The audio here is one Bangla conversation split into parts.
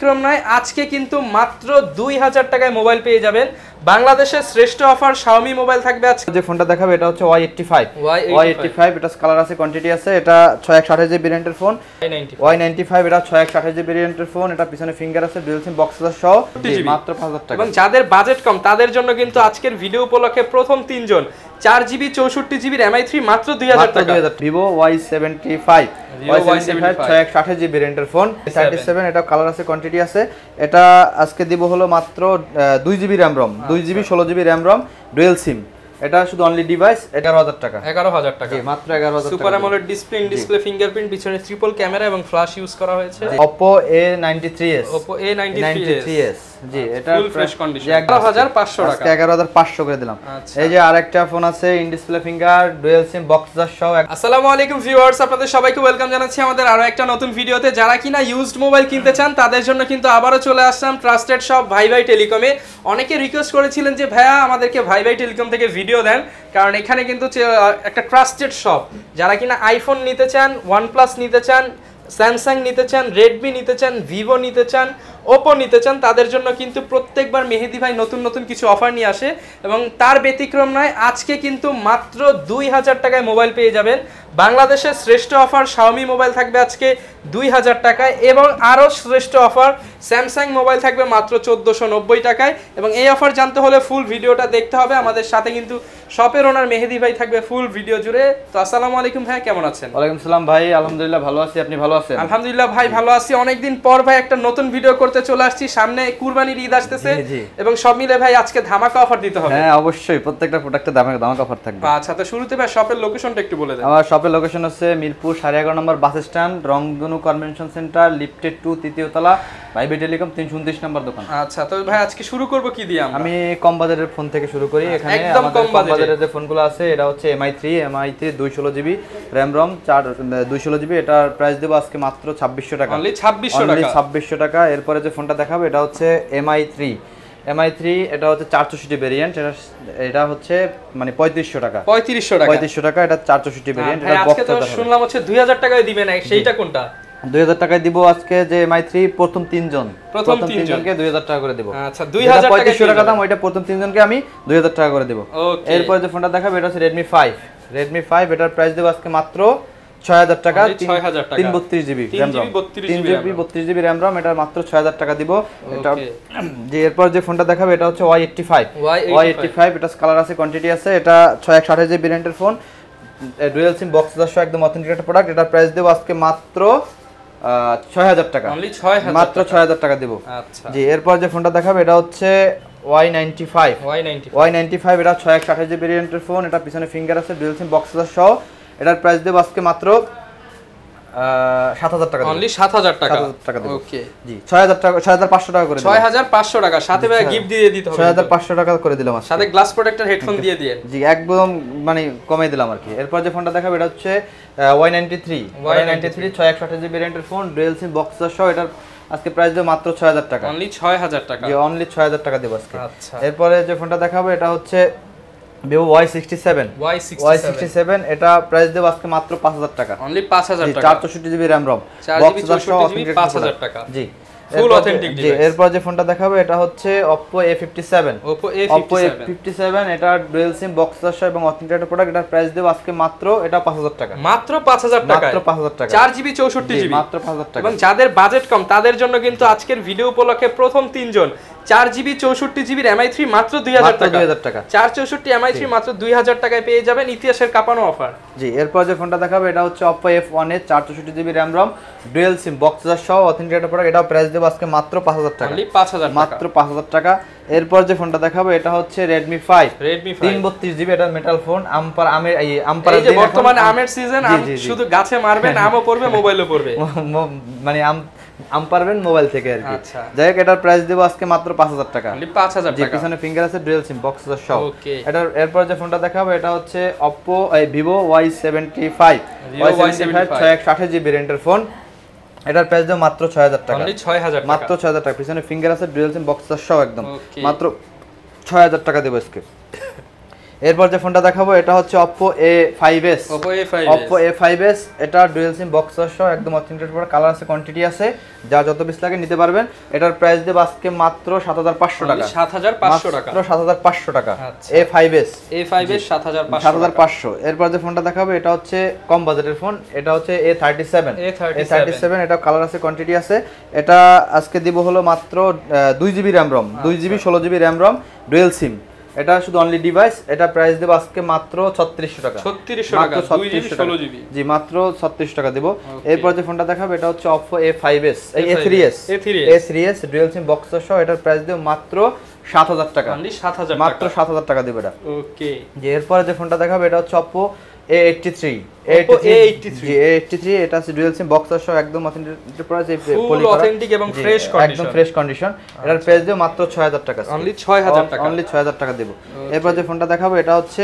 ব্যতিক্রম নয়, আজকে কিন্তু মাত্র 2000 টাকায় মোবাইল পেয়ে যাবেন। বাংলাদেশের শ্রেষ্ঠ অফার Xiaomi মোবাইল থাকবে আজকে। যে ফোনটা দেখাবে এটা হচ্ছে Y85 এটা কালার আছে, কোয়ান্টিটি আছে। এটা 6128 জিবি ভেরিয়েন্টের ফোন। Y95 এটা 6128 জিবি ভেরিয়েন্টের ফোন। এটা পিছনে ফিঙ্গার আছে, ডুয়াল সিম বক্স সহ মাত্র 5000 টাকা। এবং যাদের বাজেট কম তাদের জন্য কিন্তু আজকের ভিডিও উপলক্ষে প্রথম 3 জন 4GB 64GB MI3 মাত্র 2000 টাকা। Vivo Y75 6128 জিবি ভেরিয়েন্টের ফোন। 37 এটা কালার আছে, কোয়ান্টিটি আছে। এটা আজকে দিব হলো মাত্র 2GB RAM ROM, 2GB 16GB RAM ROM, dual SIM. এটা শুধু অনলি ডিভাইস 11000 টাকা। 11000 টাকা, জি মাত্র 11000 টাকা। Super AMOLED display, in display fingerprint, পিছনে ট্রিপল ক্যামেরা এবং ফ্ল্যাশ ইউজ করা হয়েছে। Oppo A93s, Oppo A93s জি এটা ফুল ফ্রেশ কন্ডিশন 11500 টাকা। 11500 করে দিলাম। এই যে আরেকটা ফোন আছে, in display finger, dual SIM box সহ। আসসালামু আলাইকুম ভিউয়ার্স, আপনাদের সবাইকে ওয়েলকাম জানাচ্ছি আমাদের আরো একটা নতুন ভিডিওতে। যারা কিনা ইউজড মোবাইল কিনতে চান তাদের জন্য কিন্তু আবারো চলে আসলাম ট্রাস্টেড শপ ভাই ভাই টেলিকমে। অনেকে রিকোয়েস্ট করেছিলেন যে ভাইয়া আমাদেরকে ভাই ভাই টেলিকম থেকে ভিডিও দেন, কারণ এখানে কিন্তু একটা ট্রাস্টেড শপ। যারা কিনা আইফোন নিতে চান, OnePlus নিতে চান, স্যামসাং নিতে চান, রেডমি নিতে চান, ভিভো নিতে চান, ওপো নিতে চান, তাদের জন্য কিন্তু প্রত্যেকবার মেহেদি ভাই নতুন নতুন কিছু অফার নিয়ে আসে। এবং তার ব্যতিক্রম নয়, আজকে কিন্তু মাত্র 2000 টাকায় মোবাইল পেয়ে যাবেন। বাংলাদেশের শ্রেষ্ঠ অফার Xiaomi মোবাইল থাকবে আজকে 2000 টাকায়, এবং আরও শ্রেষ্ঠ অফার স্যামসাং মোবাইল থাকবে মাত্র 1490 টাকায়। এবং এই অফার জানতে হলে ফুল ভিডিওটা দেখতে হবে। আমাদের সাথে কিন্তু শপের ওনার মেহেদি ভাই থাকবে ফুল ভিডিও জুড়ে। তো আসসালামু আলাইকুম ভাই, কেমন আছেন? ওয়ালাইকুম আসসালাম ভাই, আলহামদুলিল্লাহ ভালো আছি। আপনি ভালো আছেন? আলহামদুলিল্লাহ ভাই ভালো আছি। অনেকদিন পর ভাই একটা নতুন ভিডিও করতে চলে আসছি। সামনে কুরবানির ঈদ আসতেছে এবং সব মিলে ভাই আজকে ধামাকা অফার দিতে হবে। হ্যাঁ অবশ্যই, প্রত্যেকটা প্রোডাক্টে ধামাকা অফার থাকবে। আচ্ছা, তো শুরুতে ভাই শপের লোকেশনটা একটু বলে দেন। আমার শপের লোকেশন হচ্ছে মিরপুর 11.5 নম্বর বাস স্ট্যান্ড, রংধনু কনভেনশন সেন্টার, লিফটেড 2, তৃতীয় তলা, ভাই ভাই টেলিকম 329 নম্বর দোকান। আচ্ছা, তো ভাই আজকে শুরু করব কি দিয়ে? আমি কম বাজারের ফোন থেকে শুরু করি। এখানে একদম আমাদের কম বাজারের যে ফোনগুলো আছে এটা হচ্ছে MI3 216GB RAM ROM 216GB। এটার প্রাইস দেব আজকে মাত্র 2600 টাকা। অনলি 2600 টাকা। এরপরে যে ফোনটা দেখাবো এটা হচ্ছে MI3 এটা হচ্ছে 464 ভেরিয়েন্ট। এটা হচ্ছে মানে 3500 টাকা। 3500 টাকা এটা 464 ভেরিয়েন্ট। এটা আজকে তো শুনলাম হচ্ছে 2000 টাকায় দিবেন, সেইটা কোনটা? 2000 টাকায় দিব আজকে। যে MI3 প্রথম 3 জনকে 2000 টাকা করে দেব। আচ্ছা, 2000 টাকা 3500 টাকা দাম, ওইটা প্রথম 3 জনকে আমি 2000 টাকা করে দেব। এরপর যে ফোনটা দেখাবো এটা হচ্ছে Redmi 5 এটার প্রাইস দেব আজকে মাত্র 6000 টাকা। 332GB RAM ROM, 332GB RAM ROM, এটা মাত্র 6000 টাকা দিব। এটা যে এরপর যে ফোনটা দেখাবো এটা হচ্ছে Y85 এটা কালার আছে, কোয়ান্টিটি আছে। এটা 6128GB ভেরিয়েন্টের ফোন, ডুয়াল সিম বক্স সহ একদম অথেন্টিক একটা প্রোডাক্ট। এটার প্রাইস দেব আজকে মাত্র 6000 টাকা। মাত্র 6000 টাকা দেব। আচ্ছা, জি এরপর যে ফোনটা দেখাবো এটা হচ্ছে Y95 এটা 6128GB ভেরিয়েন্টের ফোন। এটা পিছনে ফিঙ্গার আছে, ডুয়াল সিম বক্স সহ। এটার প্রাইস দেব আজকে মাত্র 7000 টাকা। অনলি 7000 টাকা। ওকে জি 6000 টাকা, 6500 টাকা করে দিলাম। 6500 টাকা সাথে ভাই গিফট দিয়ে দিতে হবে। 6500 টাকা করে দিলাম, সাথে গ্লাস প্রোটেক্টর হেডফোন দিয়ে দিয়েন। জি একদম মানে কমে দিলাম আর কি। এরপর যে ফোনটা দেখাবো এটা হচ্ছে Y93 6128GB ভেরিয়েন্টের ফোন, ডুয়াল সিম বক্স সহ। এটার আজকে প্রাইস দেব মাত্র 6000 টাকা। অনলি 6000 টাকা। জি অনলি 6000 টাকা দেব আজকে। আচ্ছা, এরপরে যে ফোনটা দেখাবো এটা হচ্ছে Vivo Y67 এটা প্রাইস দেব আজকে মাত্র 5000 টাকা। অনলি 5000 টাকা। 464GB RAM ROM বক্স সহ 5000 টাকা। জি ফুল অথেন্টিক ডিভাইস। এরপর যে ফোনটা দেখাবো এটা হচ্ছে Oppo A57 এটা ডুয়াল সিম বক্স সহ এবং অথেন্টিক একটা প্রোডাক্ট। এটার প্রাইস দেব আজকে মাত্র এটা 5000 টাকা। মাত্র 5000 টাকা। মাত্র 5000 টাকা। 4GB 64GB মাত্র 5000 টাকা। এবং যাদের বাজেট কম তাদের জন্য কিন্তু আজকের ভিডিও উপলক্ষে প্রথম 3 জন 4GB 64GB MI3 মাত্র 2000 টাকা। 464 MI3 মাত্র 2000 টাকায় পেয়ে যাবেন। ইতিহাসের কাঁপানো অফার। জি এরপর যে ফোনটা দেখাবো এটা হচ্ছে Oppo F1 এর 464GB RAM ROM dual SIM box সহ অথেন্টিক একটা প্রোডাক্ট। এটা প্রাইস দেব আজকে মাত্র 5000 টাকা। অনলি 5000 টাকা। মাত্র 5000 টাকা। এরপর যে ফোনটা দেখাবো এটা হচ্ছে Redmi 5 332GB এটা মেটাল ফোন। আমের এই যে বর্তমানে আমের সিজন, শুধু গাছে মারবেন আমও পড়বে মোবাইলও পড়বে, মানে আম পারবেন মোবাইল থেকে আর কি। আচ্ছা, যাই হোক এটার প্রাইস দেব আজকে মাত্র 5000 টাকা। অনলি 5000 টাকা। পিছনে ফিঙ্গার আছে, ডুয়াল সিম বক্স সহ। ওকে, এটার এরপর যে ফোনটা দেখাবো এটা হচ্ছে Vivo Y75 6128GB ভেরিয়েন্টের ফোন। এটার প্রাইস দেব মাত্র 6000 টাকা। অনলি 6000 টাকা। মাত্র 6000 টাকা। পিছনে ফিঙ্গার আছে, ডুয়াল সিম বক্স সহ একদম মাত্র 6000 টাকা দেব আজকে। এরপর যে ফোনটা দেখাবো এটা হচ্ছে Oppo A5s। Oppo A5s এটা ডুয়াল সিম বক্স সহ একদম অথেন্টিক প্রোডাক্ট, কালার আছে, কোয়ান্টিটি আছে, যা যত পিস লাগে নিতে পারবেন। এটার প্রাইস দেব আজকে মাত্র 7500 টাকা। 7500 টাকা, মাত্র 7500 টাকা। A5s 7500। এরপর যে ফোনটা দেখাবো এটা হচ্ছে কম বাজেটের ফোন, এটা হচ্ছে A37। এটা কালার আছে, কোয়ান্টিটি আছে। এটা আজকে দিব হলো মাত্র 2GB RAM ROM, 2GB 16GB RAM ROM dual SIM. এটা শুধু অনলি ডিভাইস। এটা প্রাইস দেব আজকে মাত্র 3600 টাকা। 3600 টাকা, 2GB 16GB। জি, মাত্র 3600 টাকা দেব। এরপর যে ফোনটা দেখাবো এটা হচ্ছে Oppo A3s dual SIM box সহ। এটার প্রাইস দেব মাত্র 7000 টাকা। অনলি 7000 টাকা, মাত্র 7000 টাকা দেব এটা। ওকে। যে এরপর যে ফোনটা দেখাবো এটা হচ্ছে Oppo A83। এটা আছে ডুয়াল সিম বক্স সহ একদম অথেন্টিক প্রাইস, ফুল অথেন্টিক এবং ফ্রেশ কন্ডিশন, একদম ফ্রেশ কন্ডিশন। এটার প্রাইস দেব মাত্র 6000 টাকা। অনলি 6000 টাকা, অনলি 6000 টাকা দেব। এরপর যে ফোনটা দেখাবো এটা হচ্ছে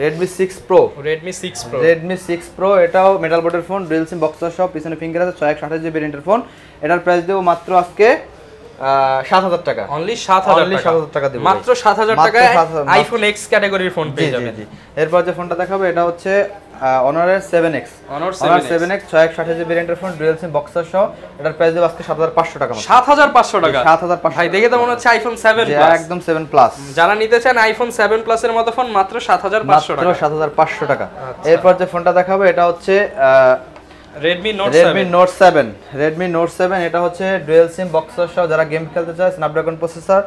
Redmi 6 Pro। Redmi 6 Pro এটাও মেটাল বোর্ডের ফোন, ডুয়াল সিম বক্স সহ, পিছনে ফিঙ্গার আছে, 6128GB ভেরিয়েন্টের ফোন। এটার প্রাইস দেব মাত্র আজকে 7000 টাকা। অনলি 7000 টাকা দেব, মাত্র 7000 টাকায় আইফোন X ক্যাটাগরির ফোন পেয়ে যাবেন। এরপর যে ফোনটা দেখাবো এটা হচ্ছে Honor 7X 6128GB ভেরিয়েন্টের ফোন, ডুয়াল সিম বক্স সহ। এটার প্রাইস দেব আজকে 7500 টাকা। 7500 টাকা। 7500 ভাই দেখে তো মনে হচ্ছে আইফোন 7 প্লাস, একদম 7 প্লাস। যারা নিতে চান আইফোন 7 প্লাস এর মতো ফোন মাত্র 7500 টাকা। মাত্র 7500 টাকা। এরপর যে ফোনটা দেখাবো এটা হচ্ছে Redmi Note 7। এটা হচ্ছে ডুয়াল সিম বক্স সহ, যারা গেম খেলতে চায়, স্ন্যাপড্রাগন প্রসেসর,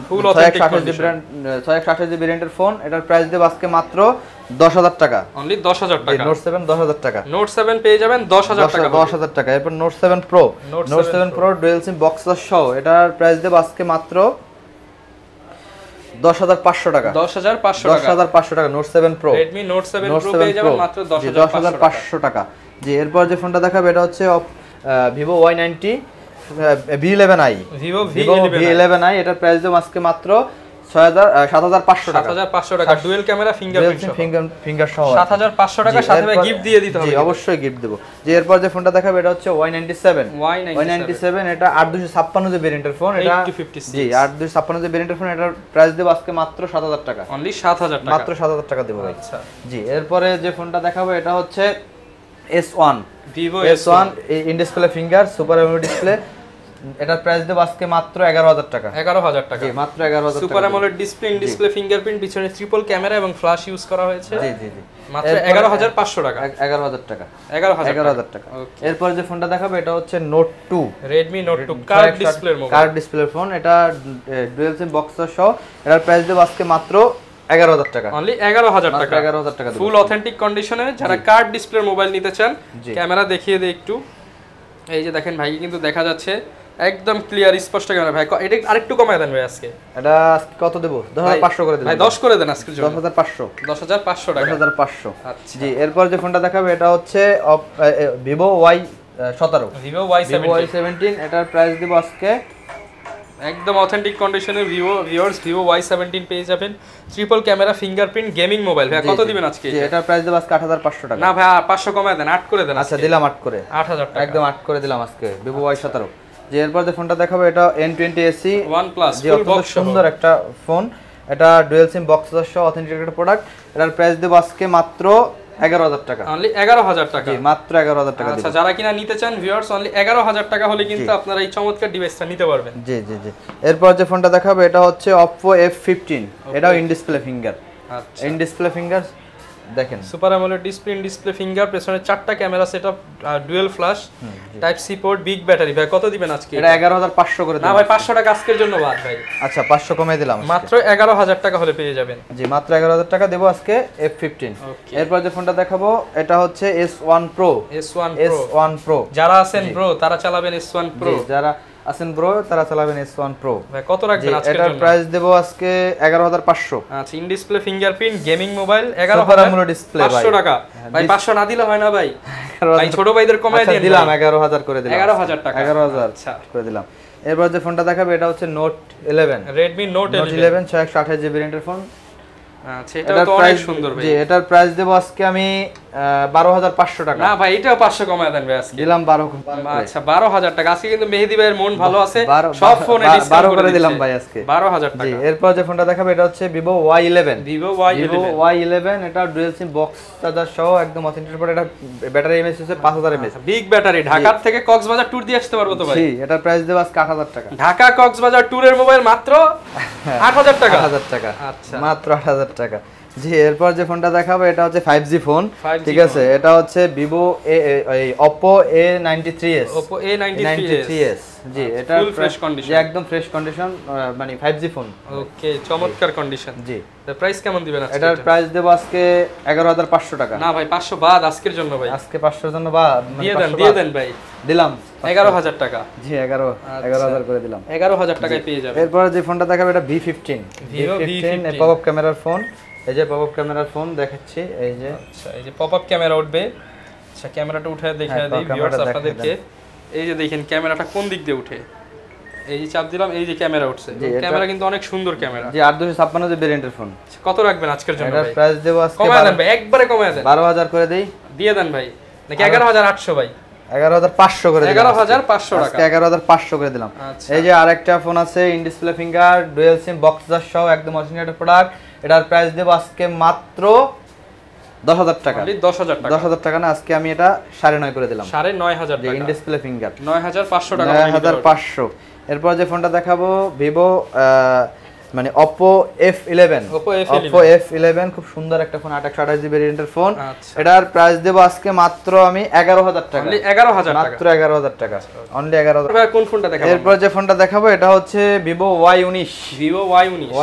ফুল অথেন্টিক 6128GB ভেরিয়েন্টের ফোন। এটার প্রাইস দেব আজকে মাত্র 10000 টাকা। অনলি 10000 টাকা। Note 7 10000 টাকা। Note 7 পেয়ে যাবেন 10000 টাকা। 10000 টাকা। এরপর Note 7 Pro dual SIM box সহ। এটার প্রাইস দেব আজকে মাত্র 10500 টাকা। 10500 টাকা Note 7 Pro। Redmi Note 7 Pro পেয়ে যাবেন মাত্র 10500 টাকা। জি, এরপর যে ফোনটা দেখাবো এটা হচ্ছে Vivo Y90 V11i। Vivo V11i এটার প্রাইস দেব আজকে মাত্র 7500 টাকা। 7500 টাকা ডুয়াল ক্যামেরা ফিঙ্গার সহ 7500 টাকা, সাথে ভাই গিফট দিয়ে দিতে হবে। জি, অবশ্যই গিফট দেব। যে এরপর যে ফোনটা দেখাবো এটা হচ্ছে Y97 এটা 8256GB ভেরিয়েন্টের ফোন। এটা জি 8256GB ভেরিয়েন্টের ফোন। এটার প্রাইস দেব আজকে মাত্র 7000 টাকা। অনলি 7000 টাকা, মাত্র 7000 টাকা দেব ভাই। আচ্ছা, জি, এরপরে যে ফোনটা দেখাবো এটা হচ্ছে S1 Vivo S1 in display finger super AMOLED display. এটার প্রাইস দেব আজকে মাত্র 11000 টাকা। 11000 টাকা, জি, মাত্র 11000 টাকা। Super AMOLED display, in display fingerprint, পিছনে ট্রিপল ক্যামেরা এবং ফ্ল্যাশ ইউজ করা হয়েছে। জি জি জি, মাত্র 11500 টাকা। 11000 টাকা। 11000 টাকা। এরপর যে ফোনটা দেখাবো এটা হচ্ছে Note 2 Redmi Note 2 কার্ভ ডিসপ্লের মোবাইল, কার্ভ ডিসপ্লের ফোন। এটা ডুয়াল সিম বক্স সহ। এটার প্রাইস দেব আজকে মাত্র 11000 টাকা। অনলি 11000 টাকা। 11000 টাকা ফুল অথেন্টিক কন্ডিশনে যারা কার্ভ ডিসপ্লের মোবাইল নিতে চান, ক্যামেরা দেখিয়ে দেই একটু। এই যে দেখেন ভাই কিন্তু দেখা যাচ্ছে একদম ক্লিয়ার স্পষ্ট ক্যামেরা। ভাই এটা আরেকটু কমায় দেন ভাই আজকে। এটা আজকে কত দেব? 10500 করে দেব ভাই। 10 করে দেন আজকের জন্য। 10500 টাকা। 10500। আচ্ছা, জি, এরপর যে ফোনটা দেখাবো এটা হচ্ছে Vivo Y17। Vivo Y17 এটার প্রাইস দেব আজকে একদম অথেন্টিক কন্ডিশনে Vivo Y17 পেয়ে যাবেন। Triple camera fingerprint gaming mobile. ভাই কত দিবেন আজকে? জি, এটার প্রাইস দেব আজকে 8500 টাকা। না ভাই 500 কমায় দেন, 8 করে দেন। আচ্ছা, দিলাম 8 করে। 8000 টাকা, একদম 8 করে দিলাম আজকে Vivo Y17। যে এরপর যে ফোনটা দেখাবো এটা N20 SE OnePlus full box, সুন্দর একটা ফোন। এটা ডুয়াল সিম বক্স সহ অথেন্টিক একটা প্রোডাক্ট। এটার প্রাইস দেব আজকে মাত্র 11000 টাকা। অনলি 11000 টাকা। জি, মাত্র 11000 টাকা। আচ্ছা, যারা কিনা নিতে চান ভিউয়ার্স, অনলি 11000 টাকা হলে কিন্তু আপনারা এই চমৎকার ডিভাইসটা নিতে পারবেন। জি জি জি। এরপর যে ফোনটা দেখাবো এটা হচ্ছে Oppo F15। এটাও ইন ডিসপ্লে ফিঙ্গার। আচ্ছা, ইন ডিসপ্লে ফিঙ্গার দেখেন, super AMOLED display, in display finger, পেছনে 4টা camera setup, dual flash, type C port, big battery. ভাই কত দিবেন আজকে? এটা 11500 করে দিন। না ভাই 500 টাকা আজকের জন্য বাদ ভাই। আচ্ছা, 500 কমে দিলাম। মাত্র 11000 টাকা হলে পেয়ে যাবেন। জি, মাত্র 11000 টাকা দেব আজকে F15। এরপর যে ফোনটা দেখাবো এটা হচ্ছে S1 Pro। S1 Pro যারা আছেন ব্রো তারা চালাবেন S1 Pro। যারা আছেন ব্রো তারা চালাবেন S1 Pro। ভাই কত রাখবেন আজকের জন্য? এটার প্রাইস দেব আজকে 11500। আচ্ছা, in display fingerprint gaming mobile 11000 display 500 টাকা। ভাই 500 না দিলে হয় না ভাই। ভাই ছোট ভাইদের কমায় দেন। দিলাম 11000 করে দিলাম। 11000 টাকা। 11000 আচ্ছা করে দিলাম। এরপর যে ফোনটা দেখাবে এটা হচ্ছে Note 11। Redmi Note 11 6128GB ভেরিয়েন্টের ফোন। আচ্ছা, এটা তো অনেক সুন্দর ভাই। জি, এটার প্রাইস দেব আজকে আমি 12,500 টাকা। না ভাই এটাও 500 কমায় দেন ভাই আজকে। দিলাম 12। আচ্ছা 12,000 টাকা। আজকে কিন্তু মেহেদী ভাইয়ের মন ভালো আছে, সব ফোনে ডিসকাউন্ট করে দিলাম ভাই আজকে 12,000 টাকা। জি, এরপর যে ফোনটা দেখাবো এটা হচ্ছে Vivo Y11। Vivo Y11 এটা ডুয়াল সিম বক্স চার্জার সহ একদম অথেন্টিক পড়ে। এটা ব্যাটারি এমএএইচ হচ্ছে 5000 এমএএইচ, বিগ ব্যাটারি। ঢাকা থেকে কক্সবাজার ট্যুর দিয়ে আসতে পারবো তো ভাই? জি, এটার প্রাইস দেব আজকে 8000 টাকা। ঢাকা কক্সবাজার ট্যুরের মোবাইল মাত্র 8000 টাকা। 8000 টাকা, আচ্ছা মাত্র 8000 টাকা। জি, এরপর যে ফোনটা দেখাবো এটা হচ্ছে 5G ফোন, ঠিক আছে। এটা হচ্ছে Vivo Oppo A93s। Oppo A93s। জি, এটা ফুল ফ্রেশ কন্ডিশন, একদম ফ্রেশ কন্ডিশন, মানে 5G ফোন। ওকে, চমৎকার কন্ডিশন। জি, তো প্রাইস কেমন দিবেন আজকে? এটার প্রাইস দেব আজকে 11500 টাকা। না ভাই 500 বাদ আজকের জন্য ভাই। আজকে 500 এর জন্য বা দিয়ে দেন ভাই। দিলাম 11000 টাকা। জি, 11000 করে দিলাম। 11000 টাকায় পেয়ে যাবেন। এরপর যে ফোনটা দেখাবো এটা V15 পপ আপ ক্যামেরার ফোন। এই যে পপ আপ ক্যামেরার ফোন দেখাচ্ছি, এই যে। আচ্ছা, এই যে পপ আপ ক্যামেরা উঠবে। আচ্ছা, ক্যামেরাটা উঠায় দেখায় দেই ভিউয়ার্স আপনাদেরকে। এই যে দেখেন ক্যামেরাটা কোন দিক দিয়ে উঠে, এই যে চাপ দিলাম, এই যে ক্যামেরা উঠছে। ক্যামেরা কিন্তু অনেক সুন্দর ক্যামেরা। জি, 8256 যে ভেরিয়েন্টের ফোন। কত রাখবেন আজকের জন্য ভাই? এটার প্রাইস দেব আজকে কমায় দেন ভাই, একবারে কমায় দেন। 12000 করে দেই। দিয়ে দেন ভাই, নাকি 11800 ভাই? 11500 করে দিলাম। 11500 টাকা। আজকে 11500 করে দিলাম। এই যে আরেকটা ফোন আছে in display finger dual SIM box charger সহ একদম অরিজিনাল প্রোডাক্ট। এটার প্রাইস দেব আজকে মাত্র 10000 টাকা। 10000 টাকা। 10000 টাকা না, আজকে আমি এটা 9.5 করে দিলাম। 9500 টাকা ইন ডিসপ্লে ফিঙ্গার 9500 টাকা। 9500। এরপর যে ফোনটা দেখাবো Vivo মানে Oppo F11। Oppo F11 খুব সুন্দর একটা ফোন, 828GB ভেরিয়েন্টের ফোন। এটার প্রাইস দেব আজকে মাত্র আমি 11000 টাকা। অনলি 11000 টাকা। মাত্র 11000 টাকা, অনলি 11000। ভাই কোন ফোনটা দেখাবো? এরপর যে ফোনটা দেখাবো এটা হচ্ছে Vivo Y19। Vivo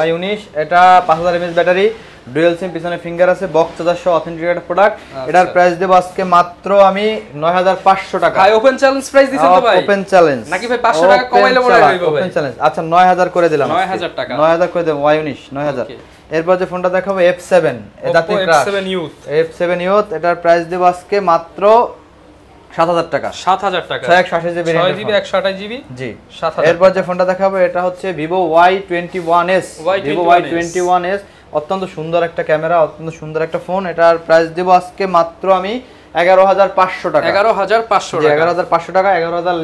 Y19 এটা 5000 mAh ব্যাটারি, ডুয়াল সিম, পিছনে ফিঙ্গার আছে, বক্স চার্জার সহ অথেন্টিকেটেড প্রোডাক্ট। এটার প্রাইস দেব আজকে মাত্র আমি 9500 টাকা। ভাই ওপেন চ্যালেঞ্জ প্রাইস দিছেন তো ভাই? ওপেন চ্যালেঞ্জ নাকি ভাই 500 টাকা কমাইলে মনে হইব ভাই? Open challenge. আচ্ছা 9000 করে দিলাম। 9000 টাকা। 9000 করে দেব Y19 9000। এরপর যে ফোনটা দেখাবো F7 জাতীয় ক্রাশ। F7 youth. এটার প্রাইস দেব আজকে মাত্র 7000 টাকা। 7000 টাকা। 628GB 6GB 128GB। জি 7000। এরপর যে ফোনটা দেখাবো এটা হচ্ছে Vivo Y21s। Vivo Y21s অত্যন্ত সুন্দর একটা ক্যামেরা, অত্যন্ত সুন্দর একটা ফোন। এটার প্রাইস দেব আজকে মাত্র আমি 11500 টাকা। 11500 টাকা। 11500 টাকা। 11000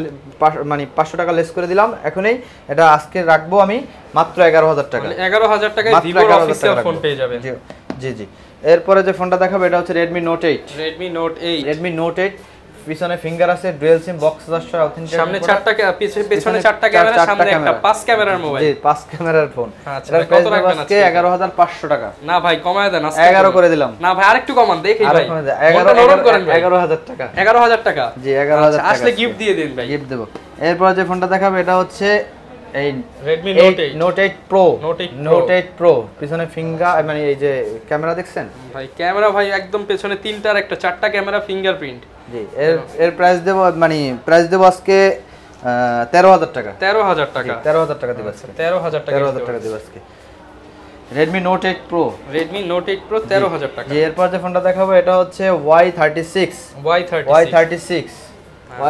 মানে 500 টাকা লেস করে দিলাম এখনই। এটা আজকে রাখবো আমি মাত্র 11000 টাকা। 11000 টাকায় Vivo অফিশিয়াল ফোন পেয়ে যাবেন। জি জি। এরপরে যে ফোনটা দেখাবো এটা হচ্ছে Redmi Note 8। Redmi Note 8 পিছনে ফিঙ্গার আছে, dual SIM box charger authentic. সামনে 4টা পেছনে 4টা ক্যামেরা, সামনে একটা 5 ক্যামেরার মোবাইল। জি 5 ক্যামেরার ফোন। আচ্ছা কত রাখবেন আজকে? 11500 টাকা। না ভাই কমায় দেন আজকে। 11 করে দিলাম। না ভাই আরেকটু কমান দেখি ভাই। 11000 টাকা। 11000 টাকা। জি 11000 টাকা। আসলে গিফট দিয়ে দেন ভাই। গিফট দেব। এরপর যে ফোনটা দেখাবো এটা হচ্ছে এই Redmi Note 8 Pro। Note 8 Pro পিছনে ফিঙ্গার মানে এই যে ক্যামেরা দেখছেন ভাই? ক্যামেরা ভাই একদম পেছনে 3টার একটা 4টা ক্যামেরা ফিঙ্গারপ্রিন্ট। জি এর প্রাইস দেব মানে প্রাইস দেব আজকে 13000 টাকা। 13000 টাকা। 13000 টাকা দেব আজকে। 13000 টাকা। 13000 টাকা দেব আজকে। Redmi Note 8 Pro। Redmi Note 8 Pro 13000 টাকা। জি এরপর যে ফোনটা দেখাবো এটা হচ্ছে Y36।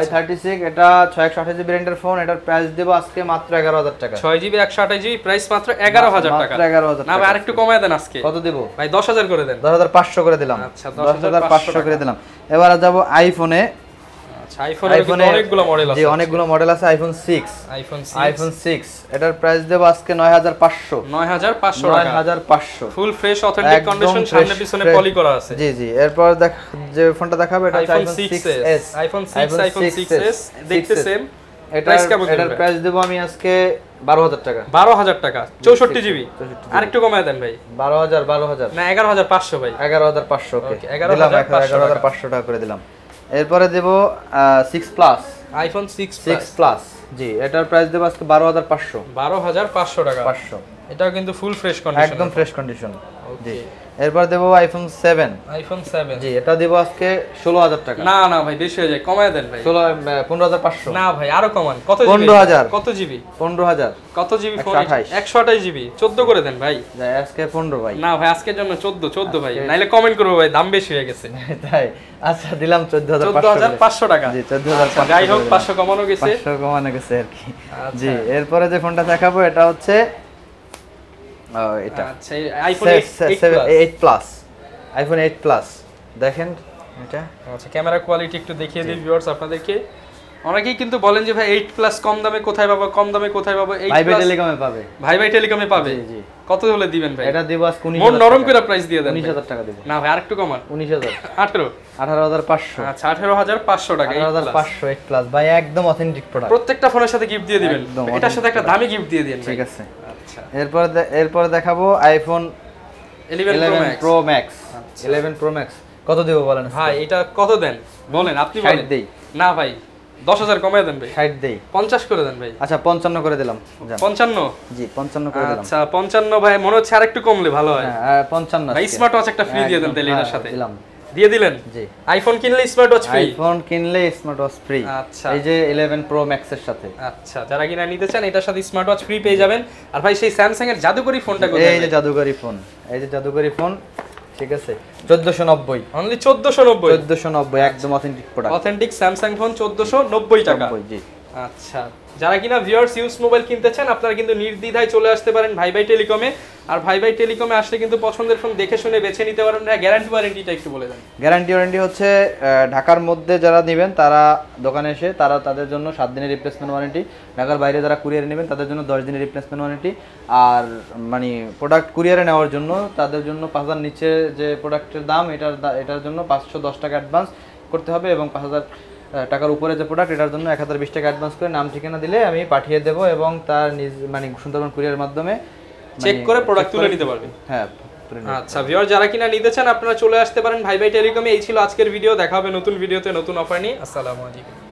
Y36 এটা 628GB ভেরিয়েন্টের ফোন। এটার প্রাইস দেব আজকে মাত্র 11000 টাকা। 6GB 128GB প্রাইস মাত্র 11000 টাকা। মাত্র 11000 টাকা। না ভাই আরেকটু কমায় দেন আজকে। কত দেব ভাই? 10000 করে দেন। 10500 করে দিলাম। আচ্ছা 10500 করে দিলাম। এবার যাব আইফোনে। আচ্ছা আইফোনে অনেকগুলো মডেল আছে। জি অনেকগুলো মডেল আছে। আইফোন 6 এটার প্রাইস দেব আজকে 9500 টাকা। 9500 ফুল ফ্রেশ অথেন্টিক কন্ডিশন, সামনে পিছনে পলি করা আছে। জি জি। এরপর যে ফোনটা দেখাবো এটা আইফোন 6s। আইফোন 6s দেখতে সেম। এটার প্রাইস দেব আমি আজকে 12000 টাকা। 12000 টাকা। 64GB। আরেকটু কমায় দেন ভাই। 12000 না 11500 ভাই। 11500 ওকে। দিলাম 11500 টাকা করে দিলাম। এরপরে দেব 6 প্লাস। IPhone 6 plus. জি এটার প্রাইস দেব আজকে 12500। 12500 টাকা। 500। এটাও কিন্তু ফুল ফ্রেশ কন্ডিশন, একদম ফ্রেশ কন্ডিশন। জি এরপর দেব আইফোন 7। জি এটা দেব আজকে 16000 টাকা। না না ভাই বেশি হয়ে যায়, কমায় দেন ভাই। 15500। না ভাই আরো কমান। কত জিবি? 15000। কত জিবি? 15000। কত জিবি ফোন? 128GB। 14 করে দেন ভাই। আজকে 15 ভাই। না ভাই আজকের জন্য 14 ভাই। নাইলে কমেন্ট করব ভাই দাম বেশি হয়ে গেছে। তাই আচ্ছা দিলাম 14500 টাকা। জি 14500। যাই হোক 500 কমানো গেছে। 500 কমানো গেছে আর কি। জি এরপরে যে ফোনটা দেখাবো এটা হচ্ছে এটা আচ্ছা আইফোন 8 প্লাস। আইফোন 8 প্লাস দেখেন এটা আচ্ছা ক্যামেরা কোয়ালিটি একটু দেখিয়ে দিই ভিউয়ার্স আপনাদেরকে। অনেকেই কিন্তু বলেন যে ভাই 8 প্লাস কম দামে কোথায় পাবো, কম দামে কোথায় পাবো? 8 ভাই টেলিকমে পাবে, ভাই টেলিকমে পাবে। জি জি। কত হলে দিবেন ভাই? এটা দেব আজকে 19,000 মন নরম করে প্রাইস দিয়ে দেন। 19,000 টাকা দেব। না ভাই আরেকটু কমান। 19,000 18,500। আচ্ছা 18,500 টাকা 18,500 8 প্লাস ভাই, একদম অথেন্টিক প্রোডাক্ট। প্রত্যেকটা ফোনের সাথে গিফট দিয়ে দিবেন, এটার সাথে একটা দামি গিফট দিয়ে দিন। ঠিক আছে। আচ্ছা এরপর দেখাবো iPhone 11 Pro Max। 11 Pro Max কত দেব বলেন ভাই? এটা কত দেন বলেন, আপনি বলেন। 60 দেই। না ভাই 10,000 কমায় দেন ভাই। 60 দেই। 50 করে দেন ভাই। আচ্ছা 55 করে দিলাম। 55? জি 55 করে দিলাম। আচ্ছা 55 ভাই, মনে হচ্ছে আরেকটু কমলে ভালো হয়। হ্যাঁ 55 ভাই স্মার্ট ওয়াচ একটা ফ্রি দিয়ে দেন তাহলে এর সাথে। দিলাম। দিয়ে দিলেন? জি। আইফোন কিনলে স্মার্ট ওয়াচ ফ্রি? আইফোন কিনলে স্মার্ট ওয়াচ ফ্রি। আচ্ছা এই যে 11 Pro Max এর সাথে। আচ্ছা যারা কিনা নিতে চান এটার সাথে স্মার্ট ওয়াচ ফ্রি পেয়ে যাবেন। আর ভাই সেই স্যামসাং এর জাদুকরি ফোনটা কোথায়? এই যে জাদুকরি ফোন, এই যে জাদুকরি ফোন। ঠিক আছে 1490। অনলি 1490? 1490 একদম authentic product. Authentic Samsung phone 1490 টাকা। জি। আচ্ছা যারা কিনা ভিউয়ার্স ইউজ মোবাইল কিনতে চান আপনারা কিন্তু নির্দ্বিধায় চলে আসতে পারেন ভাই টেলিকমে। আর ভাই টেলিকমে আসলে কিন্তু পছন্দের ফোন দেখে শুনে বেছে নিতে পারেন। গ্যারান্টি ওয়ারেন্টিটা একটু বলে দেন। গ্যারান্টি ওয়ারেন্টি হচ্ছে ঢাকার মধ্যে যারা নেবেন তারা দোকানে এসে তাদের জন্য 7 দিনের রিপ্লেসমেন্ট ওয়ারেন্টি। ঢাকার বাইরে যারা কুরিয়ারে নেবেন তাদের জন্য 10 দিনের রিপ্লেসমেন্ট ওয়ারেন্টি। আর মানে প্রোডাক্ট কুরিয়ারে নেওয়ার জন্য তাদের জন্য 5,000 নিচে যে প্রোডাক্টের দাম এটার জন্য 510 টাকা অ্যাডভান্স করতে হবে, এবং 5,000 টাকার উপরে যে প্রোডাক্ট এটার জন্য 1020 টাকা অ্যাডভান্স করে নাম ঠিকানা দিলে আমি পাঠিয়ে দেব, এবং তার মানে সুন্দরবন কুরিয়ার মাধ্যমে চেক করে প্রোডাক্ট তুলে নিতে পারবেন। হ্যাঁ। আচ্ছা ভিউয়ার যারা কিনা নিতে চান আপনারা চলে আসতে পারেন ভাই টেলিকমে। এই ছিল আজকের ভিডিও, দেখা হবে নতুন ভিডিওতে নতুন অফার নিয়ে। আসসালামু আলাইকুম।